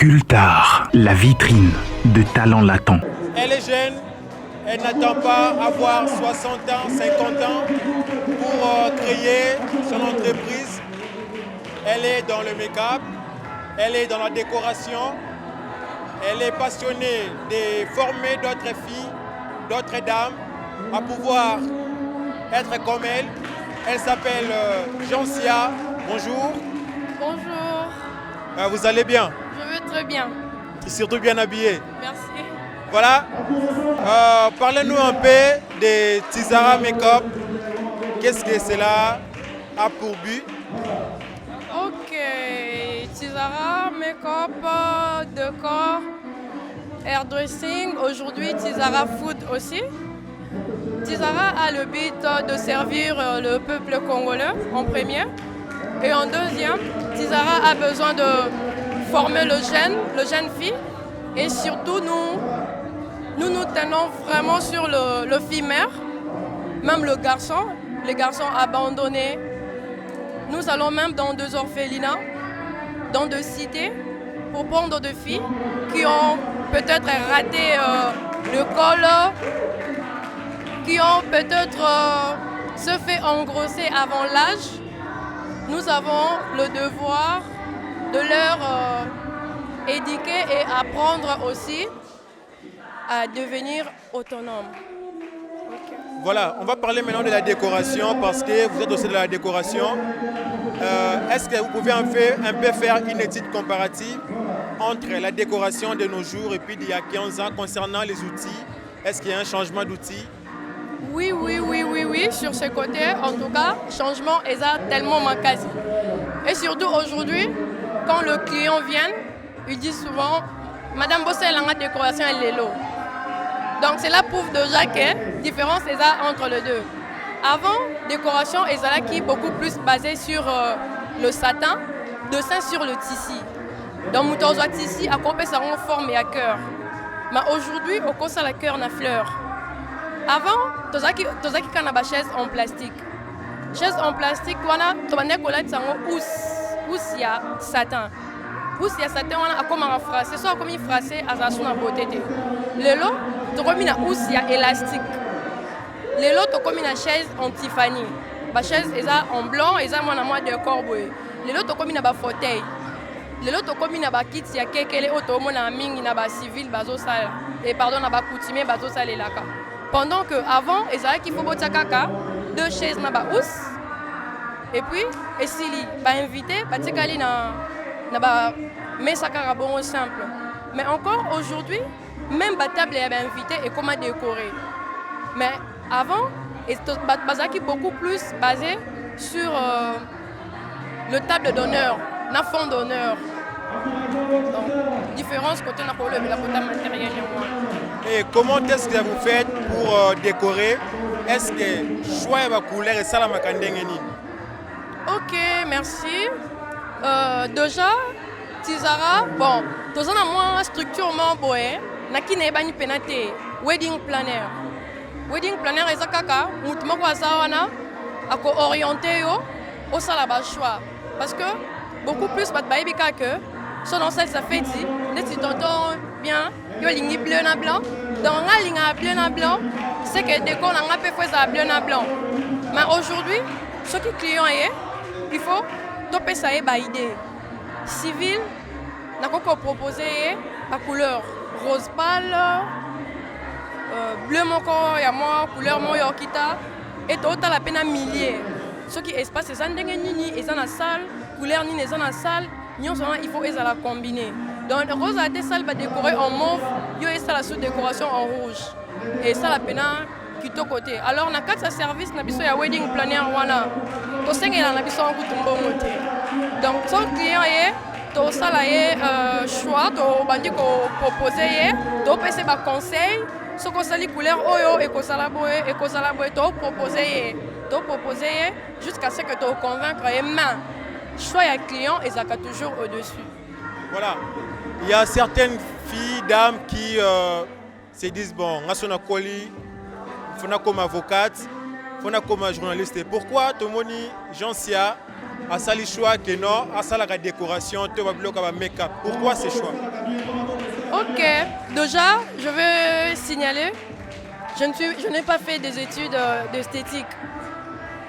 Cultar, la vitrine de talents latents. Elle est jeune, elle n'attend pas avoir 60 ans, 50 ans pour créer son entreprise. Elle est dans le make-up, elle est dans la décoration, elle est passionnée de former d'autres filles, d'autres dames à pouvoir être comme elle. Elle s'appelle Jansia. Bonjour. Bonjour. Vous allez bien? Je vais très bien. Surtout bien habillée. Merci. Voilà. Parlez-nous un peu de Tizara Makeup. Qu'est-ce que cela a pour but? Ok. Tizara Makeup, décor, hairdressing. Aujourd'hui, Tizara Food aussi. Tizara a le but de servir le peuple congolais en premier. Et en deuxième, Tizara a besoin de former le jeune fille. Et surtout, nous tenons vraiment sur le fille-mère, même le garçon, les garçons abandonnés. Nous allons même dans deux orphelinats, dans deux cités, pour prendre des filles qui ont peut-être raté l'école, qui ont peut-être se fait engrosser avant l'âge. Nous avons le devoir de leur éduquer et apprendre aussi à devenir autonomes. Okay. Voilà, on va parler maintenant de la décoration parce que vous êtes aussi de la décoration. Est-ce que vous pouvez un peu faire une étude comparative entre la décoration de nos jours et puis d'il y a 15 ans concernant les outils? Est-ce qu'il y a un changement d'outils? Oui, sur ce côté, en tout cas, changement est tellement manqué. Et surtout aujourd'hui, quand le client vient, il dit souvent Madame Bossé, la décoration est l'élo. Donc cela prouve déjà que la différence est entre les deux. Avant, décoration est qui beaucoup plus basée sur le satin, dessin sur le tissu. Donc nous avons tissu à couper sa forme et à cœur. Mais aujourd'hui, au cause de la cœur na fleur. Avant, tu as une chaise en plastique. Chaise en plastique, tu as un satin. Pousse ya satin wana akoma en français, soit comme français azasuna na beauté. Lelo, tu as une housse élastique. Lelo, tu as une chaise en Tiffany. La chaise est en blanc, et moi de corbeau. Lelo, tu as une fauteuil. Lelo, tu as une kit ya kekele auto mona mingi na ba civil bazo sala. Et pardon na ba coutumier bazo sala laka. Pendant que avant, il faut botia kaka, deux chaises na ba housse. Et puis, et s'il va inviter, bah tikali na ba mais ça bon simple. Mais encore aujourd'hui, même la table est invitée et comment décorer. Mais avant, c'est beaucoup plus basé sur le table d'honneur, le fond d'honneur. Donc, différence côté la côté matériel. Et comment est-ce que vous faites pour décorer? Est-ce que choix la couleur et ça la makandengeni? Ok, merci. Déjà, Tizara, bon, tu as une structure qui n'est pas une pénalité. Wedding planner. Wedding planner est un kaka, moutma kwa zawana, ako orienté au salaba choix. Parce que beaucoup plus bat baïbi que son ancêtre ça fait dit, si tu t'entends bien, yo ligne bleu na blanc. Dans la ligne bleu na blanc, c'est que dès qu'on a peu fait ça bleu na blanc. Mais aujourd'hui, ce qui client est, il faut topper ça et ba idée. Civil, n'a pas proposé la couleur rose pâle, bleu mon corps, y a moi couleur mon yorkita et tout à la peine à milliers. Ce qui espace c'est ça ni et ça dans la salle, couleur ni dans la salle, il faut les la combiner. Donc le rose a été salle va décorer en mauve, yo et ça la sous décoration en rouge. Et ça la peine qui est côté. Alors na quatre service na biso ya wedding planner wana. To senga na biso en kutumbo moté. Donc son client est to sala choix to bandi ko proposer to pese ba conseil so ko sali couleur oyo et ko sala boye to proposer jusqu'à ce que to convaincre et main choix ya client et ça toujours au-dessus. Voilà. Il y a certaines filles, dames qui se disent bon, ngasona koli, fona comme avocate, fona comme journaliste. Pourquoi Tomoni Jansia à ça les choix que non, à ça la décoration, tu vas bloquer à make-up. Pourquoi ces choix? Ok, déjà, je veux signaler, je n'ai pas fait des études d'esthétique.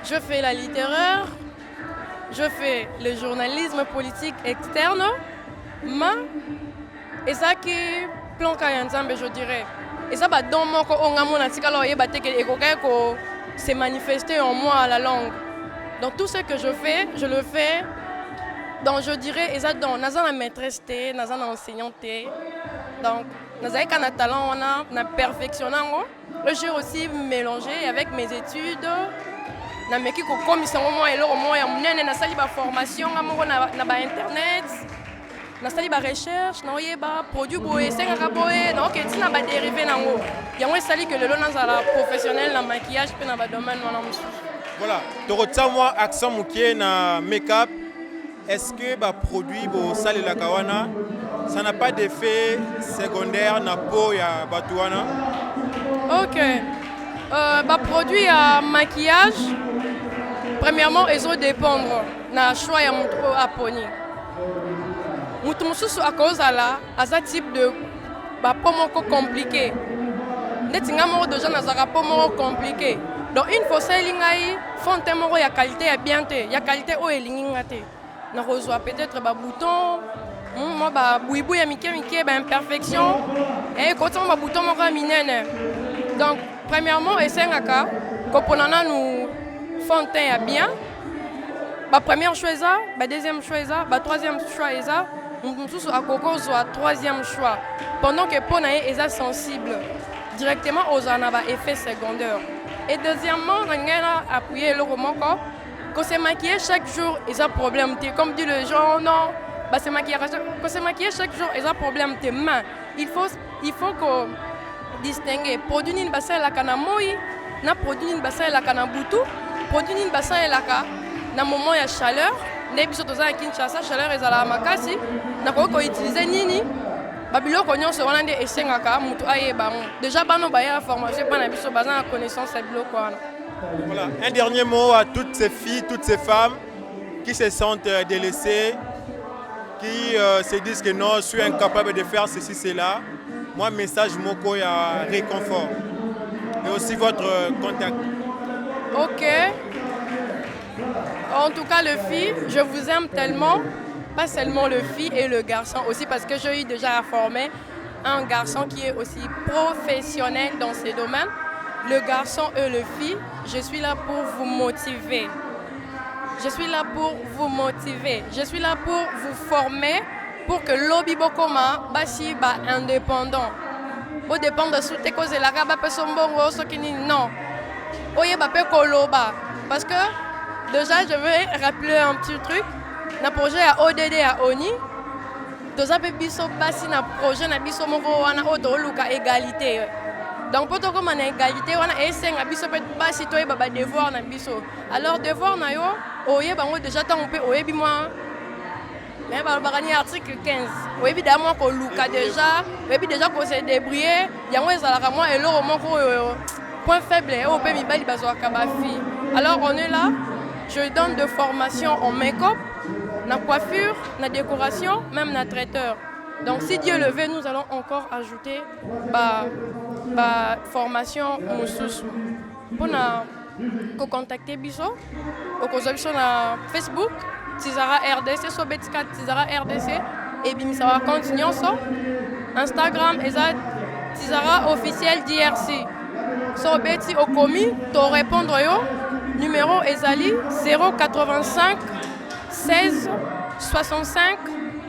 Je fais la littéraire, je fais le journalisme politique externe, mais et ça qui planque ensemble, je dirais. Et ça, dans mon cas, on a mon article, c'est manifesté en moi à la langue. Donc tout ce que je le fais dans, je dirais, et ça dans la maîtresse, dans l'enseignante. Donc, dans un talent, on a perfectionné. J'ai aussi mélangé avec mes études. Na meki ko komisa mo eloko mo ya munene na sali ba formation na ba internet na sali ba recherche na oyeba produit boye senga ka boye na oketi na ba dérivé nango yango sali que le na za professionnel na maquillage pe na ba domaine na musu. Voilà, to moi accent mukie na make-up. Est-ce que ba produit bo sali la kawana ça n'a pas d'effet secondaire na peau ya batuana? OK. Bah produit à maquillage. Premièrement, ils ont dépendre na choix ya mutu a poni. Mutu mususu à cause à ce type de ba pomoko compliqué. Netinga moko déjà na zaka pomoko compliqué. Donc une fois ça lingai fonte moko ya qualité ya bien te, ya qualité o elinga te. Na reçoit peut-être ba bouton, moi ba buibu ya mike ba imperfection et quand on ba bouton moko minene. Donc premièrement, essayanga ko ponana nous fontaine à bien. Bah première choix ça, bah deuxième choix ça, bah troisième choix ça. On tous à coco soit troisième choix. Pendant que pour naïe est sensible directement aux anaba effets secondaires. Et deuxièmement, on a appuyé le roman quand c'est maquillé chaque jour, ils ont problème. Comme dit le genre non, bah c'est maquillé quand c'est maquillé chaque jour, ils ont problème tes mains. Il faut qu'on distingue produit une bassin la canamoi, na produit une bassin la canabutu. Produit une bassin et la ca, dans le moment il y a chaleur, les bisotos à Kinshasa, chaleur et à la makasi, n'a pas qu'on utilise nini, babilo qu'on se rend des essais à ca, mutu aye bamon. Déjà bano baye la formation, pas na biso bassin la connaissance c'est bloqué. Voilà, un dernier mot à toutes ces filles, toutes ces femmes qui se sentent délaissées, qui se disent que non, je suis incapable de faire ceci, cela. Moi, message moko il y a réconfort et aussi votre contact. Ok. En tout cas, le filles, je vous aime tellement. Pas seulement le fille et le garçon aussi, parce que j'ai eu déjà formé un garçon qui est aussi professionnel dans ces domaines. Le garçon et le fille, je suis là pour vous motiver. Je suis là pour vous motiver. Je suis là pour vous former pour que l'obi bokoma basi ba indépendant. Au dépend de soute cause la raba pesombongo sokini non. Oye bape koloba parce que déjà je veux rappeler un petit truc na projet à ODD à ONI doza pe biso basi na projet na biso moko wana oto luka égalité donc poto comme na égalité wana esenga biso pe basi to baba devoir na biso alors devoir na yo oye bango déjà tant pe oyebi moi mais balobakani article 15 oyebi d'abord ko luka déjà oyebi déjà ko se débrouiller yango ezalaka moi eloko moko point faible au pe mibali bazwaka ba fille. Alors on est là, je donne de formation en make-up, na coiffure, na décoration, même na traiteur. Donc si Dieu le veut, nous allons encore ajouter formation mususu. Pour nous contacter biso, au na Facebook, Tizara RDC, Sobetika Tizara RDC, et bimisa continue Instagram, eza Tizara officiel DRC. Sobeti au commis, to répondre yo, numéro Ezali 085 16 65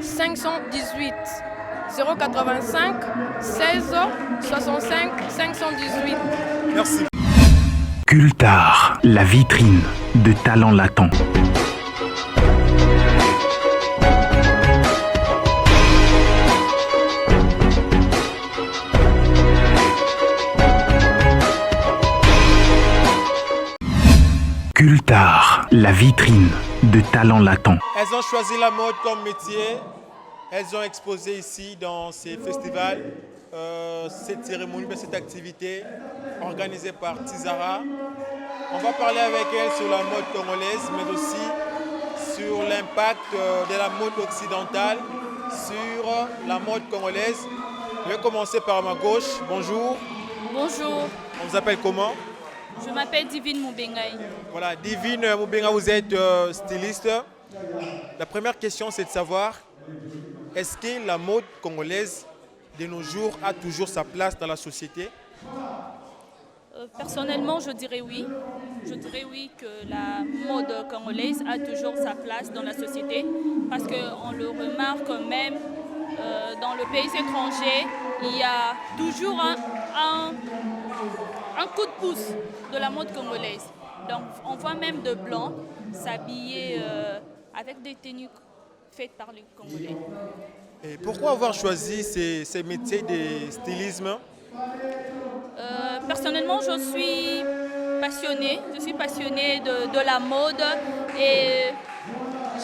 518. 085 16 65 518. Merci. Cultar, la vitrine de talents latents. Cultar, la vitrine de talents latents. Elles ont choisi la mode comme métier. Elles ont exposé ici dans ces festivals, cette cérémonie, cette activité organisée par Tizara. On va parler avec elles sur la mode congolaise, mais aussi sur l'impact de la mode occidentale sur la mode congolaise. Je vais commencer par ma gauche. Bonjour. Bonjour, On vous appelle comment? je m'appelle Divine Moubengaï. Voilà, Divine Moubenga, vous êtes styliste. La première question, c'est de savoir, est-ce que la mode congolaise de nos jours a toujours sa place dans la société? Personnellement, je dirais oui. Je dirais oui que la mode congolaise a toujours sa place dans la société parce qu'on le remarque même dans le pays étranger, il y a toujours un coup de pouce de la mode congolaise. Donc on voit même de blancs s'habiller avec des tenues faites par les Congolais. Et pourquoi avoir choisi ces métiers de stylisme? Personnellement, je suis passionnée. Je suis passionnée de la mode et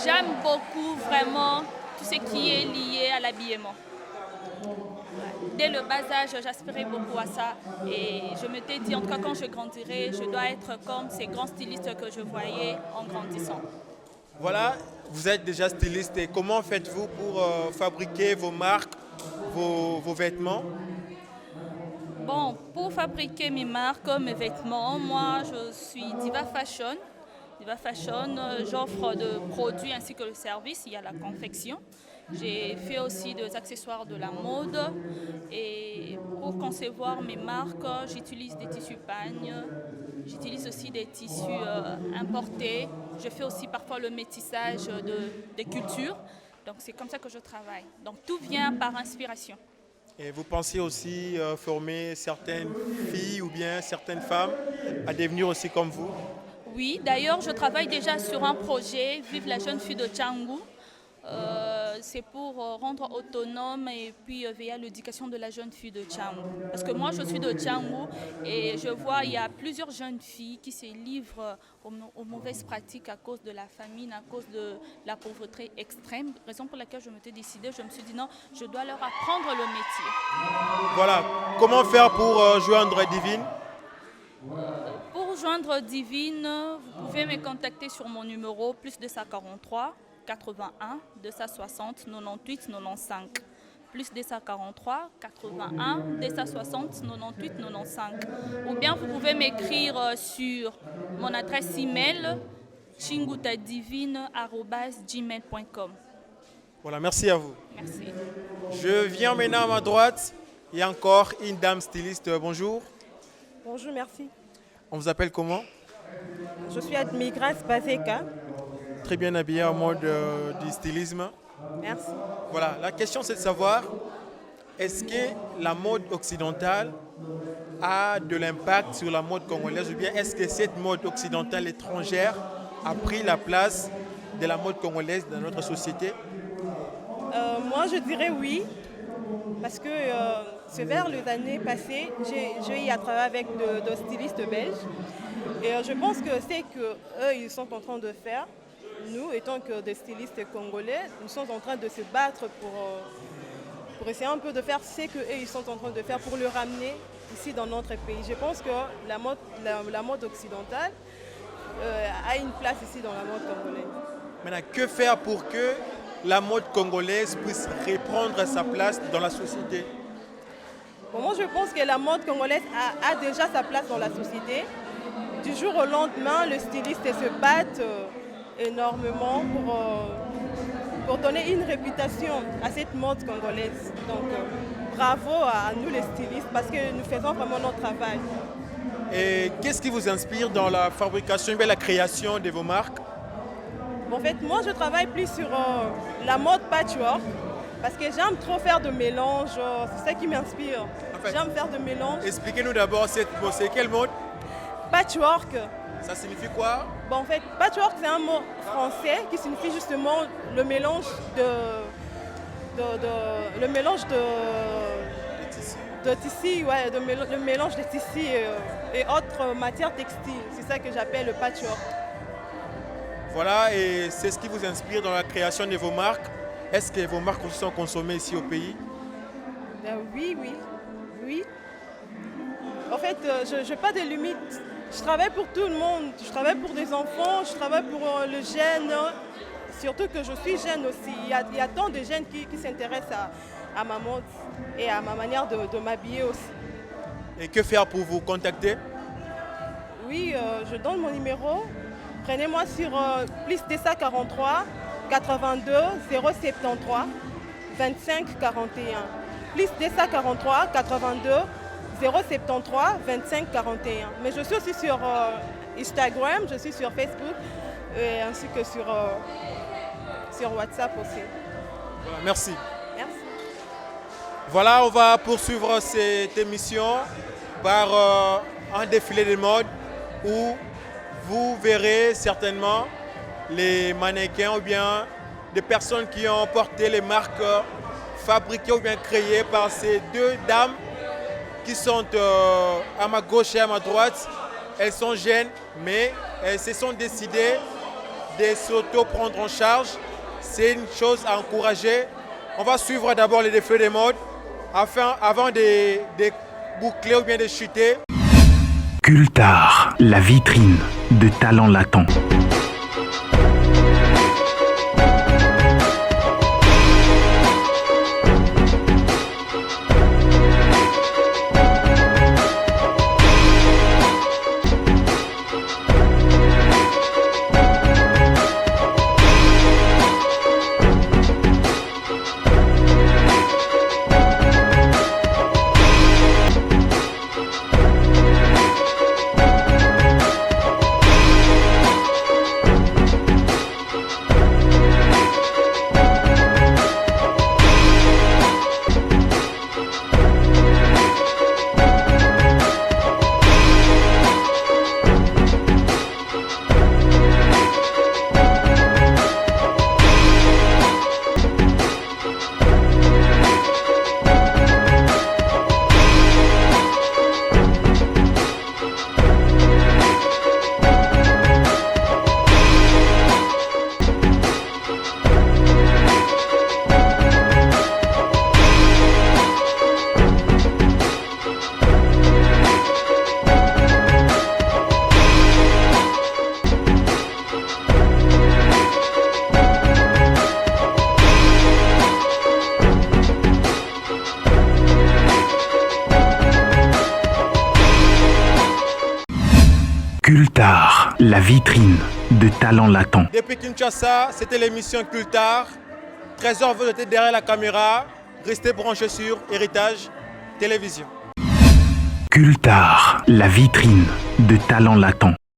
j'aime beaucoup vraiment tout ce qui est lié à l'habillement. Dès le bas âge, j'aspirais beaucoup à ça et je m'étais dit, en tout cas quand je grandirai, je dois être comme ces grands stylistes que je voyais en grandissant. Voilà, vous êtes déjà styliste et comment faites-vous pour fabriquer vos marques, vos vêtements? Bon, pour fabriquer mes marques, mes vêtements, moi je suis Diva Fashion. Diva Fashion, j'offre de produits ainsi que le service, il y a la confection. J'ai fait aussi des accessoires de la mode et pour concevoir mes marques, j'utilise des tissus pagnes, j'utilise aussi des tissus importés. Je fais aussi parfois le métissage de cultures, donc c'est comme ça que je travaille. Donc tout vient par inspiration. Et vous pensez aussi former certaines filles ou bien certaines femmes à devenir aussi comme vous? Oui, d'ailleurs, je travaille déjà sur un projet, Vive la jeune fille de Tchangou. C'est pour rendre autonome et puis veiller à l'éducation de la jeune fille de Tchangou. Parce que moi, je suis de Tchangou et je vois il y a plusieurs jeunes filles qui se livrent aux mauvaises pratiques à cause de la famine, à cause de la pauvreté extrême. Raison pour laquelle je m'étais décidée, je me suis dit non, je dois leur apprendre le métier. Voilà, comment faire pour joindre Divine? Pour joindre Divine, vous pouvez me contacter sur mon numéro plus 243 81 260 98 95. Plus 243 81 260 98 95. Ou bien vous pouvez m'écrire sur mon adresse email chingutadivine@gmail.com. Voilà, merci à vous. Merci. Je viens maintenant à ma droite. Il y a encore une dame styliste. Bonjour. Bonjour, merci. On vous appelle comment? Je suis Admigras Bazeka. Très bien habillée en mode du stylisme. Merci. Voilà, la question c'est de savoir, est-ce que la mode occidentale a de l'impact sur la mode congolaise ou bien est-ce que cette mode occidentale étrangère a pris la place de la mode congolaise dans notre société? Moi, je dirais oui, parce que c'est vers les années passées, j'ai eu à travailler avec de stylistes belges. Et je pense que c'est qu'eux, ils sont en train de faire. Nous, étant que des stylistes congolais, nous sommes en train de se battre pour essayer un peu de faire ce qu'eux, ils sont en train de faire pour le ramener ici dans notre pays. Je pense que la mode occidentale a une place ici dans la mode congolaise. Maintenant, que faire pour que la mode congolaise puisse reprendre sa place dans la société? Bon, moi, je pense que la mode congolaise a déjà sa place dans la société. Du jour au lendemain, les stylistes se battent énormément pour donner une réputation à cette mode congolaise. Donc, bravo à nous les stylistes parce que nous faisons vraiment notre travail. Et qu'est-ce qui vous inspire dans la fabrication et la création de vos marques? En fait, moi, je travaille plus sur la mode patchwork parce que j'aime trop faire de mélange. C'est ça qui m'inspire. En fait, j'aime faire de mélange. Expliquez-nous d'abord, c'est quel mode? Patchwork. Ça signifie quoi? Bon, en fait, patchwork, c'est un mot français qui signifie justement le mélange de tissus, ouais, le mélange de tissus et autres matières textiles. C'est ça que j'appelle le patchwork. Voilà, et c'est ce qui vous inspire dans la création de vos marques. Est-ce que vos marques aussi sont consommées ici au pays? Oui. En fait, je n'ai pas de limites. Je travaille pour tout le monde. Je travaille pour des enfants, je travaille pour le jeune. surtout que je suis jeune aussi. Il y a tant de jeunes qui s'intéressent à ma mode et à ma manière de m'habiller aussi. Et que faire pour vous contacter? Oui, je donne mon numéro. Prenez-moi sur plus 243 82 073 25 41. Plus 243 82 073 25 41. Mais je suis aussi sur Instagram, je suis sur Facebook et ainsi que sur WhatsApp aussi. Voilà, merci. Merci. Voilà, on va poursuivre cette émission par un défilé de mode où vous verrez certainement les mannequins ou bien des personnes qui ont porté les marques fabriquées ou bien créées par ces deux dames qui sont à ma gauche et à ma droite. Elles sont jeunes, mais elles se sont décidées de s'auto-prendre en charge. C'est une chose à encourager. On va suivre d'abord les défilés de mode avant de boucler ou bien de chuter. Cultar, la vitrine de talents latents. Cultar, la vitrine de talents latents. Depuis Kinshasa, c'était l'émission Cultar. Trésor, vous êtes derrière la caméra. Restez branchés sur Héritage Télévision. Cultar, la vitrine de talents latents.